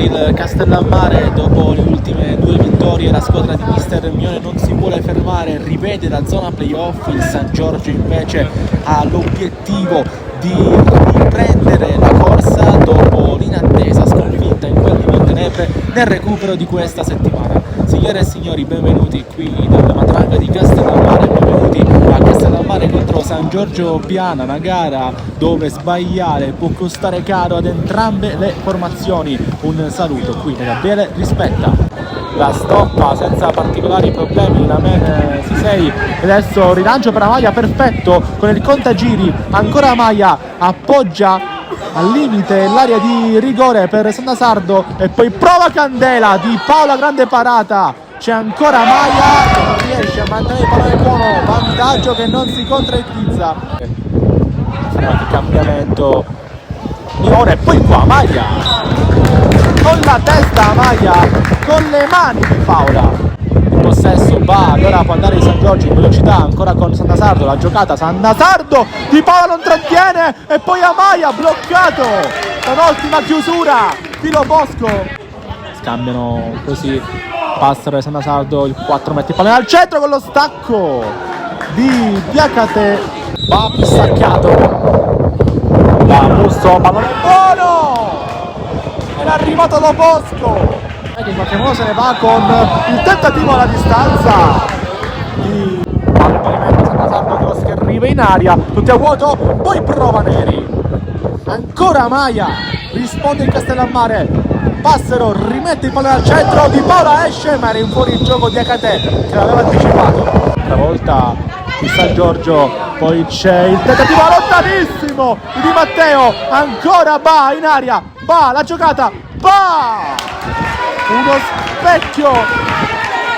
il Castellammare. Dopo le ultime 2 vittorie la squadra di mister Mione non si vuole fermare, rivede la zona playoff. Il San Giorgio invece ha l'obiettivo di riprendere la corsa dopo l'inattesa sconfitta in quel di Montenegro nel recupero di questa settimana. Signore e signori, benvenuti qui dalla Matranga di Castellammare, benvenuti a Castellammare contro San Giorgio Piana, una gara dove sbagliare può costare caro ad entrambe le formazioni. Un saluto qui da Gabriele Rispetta. La stoppa senza particolari problemi la Men Sisei, adesso rilancio per Amaya perfetto con il contagiri, ancora Amaya appoggia al limite l'area di rigore per Santasardo e poi prova Candela di Paola, grande parata, c'è ancora Amaya che non riesce a mantenere il pallone buono, vantaggio che non si concretizza. Qualche cambiamento Mione, poi qua Amaya con la testa, Amaya con le mani di Paola. Il possesso va, allora può andare di San Giorgio in velocità, ancora con Santasardo, la giocata Santasardo di Paola non trattiene e poi Amaya bloccato con ottima chiusura Filo Bosco. Scambiano così, Passero e Santasardo, il 4 mette il pallone al centro con lo stacco di Diacate, va pistacchiato da Musso, pallone buono, era arrivato lo Bosco che in qualche modo se ne va con il tentativo alla distanza di pavimento. Santasardo Cross che arriva in aria, tutti a vuoto, poi prova Neri, ancora Amaya, risponde il Castellammare, Passero rimette il pallone al centro, Di Paola esce ma era in fuorigioco di Acate che l'aveva anticipato. Stavolta il San Giorgio, poi c'è il tentativo lontanissimo di Matteo, ancora Ba in aria, Ba la giocata, Ba! Uno specchio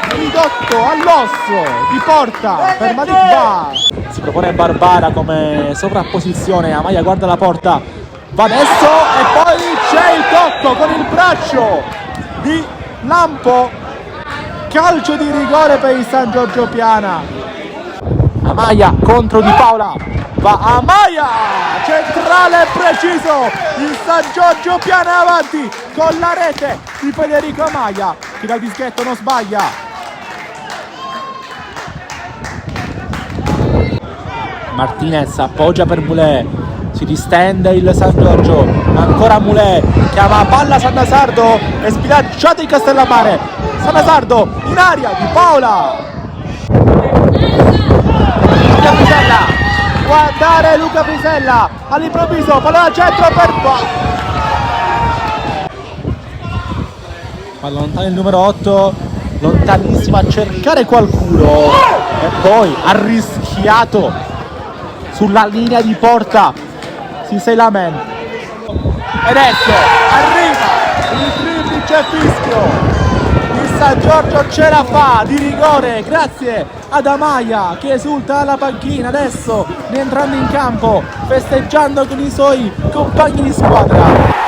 ridotto all'osso di porta per Malik Ba. Si propone Barbara come sovrapposizione, Amaya guarda la porta, va adesso e poi c'è il tocco con il braccio di Lampo, calcio di rigore per il San Giorgio Piana. Amaya contro Di Paola, va Amaya, centrale preciso, il San Giorgio Piana avanti con la rete di Federico Amaya che dal dischetto non sbaglia. Martinez appoggia per Moulet, si distende il San Giorgio, ancora Moulet, chiama palla Santasardo e spilacciato in Castellammare, Santasardo in aria, Di Paola, Luca Frisella, guardare Luca Frisella, all'improvviso pallone al centro per palla lontano il numero 8, lontanissimo a cercare qualcuno e poi ha rischiato sulla linea di porta Sisei Lamen e adesso arriva il triplice fischio. Il San Giorgio ce la fa di rigore grazie ad Amaya che esulta alla panchina, adesso rientrando in campo festeggiando con i suoi compagni di squadra.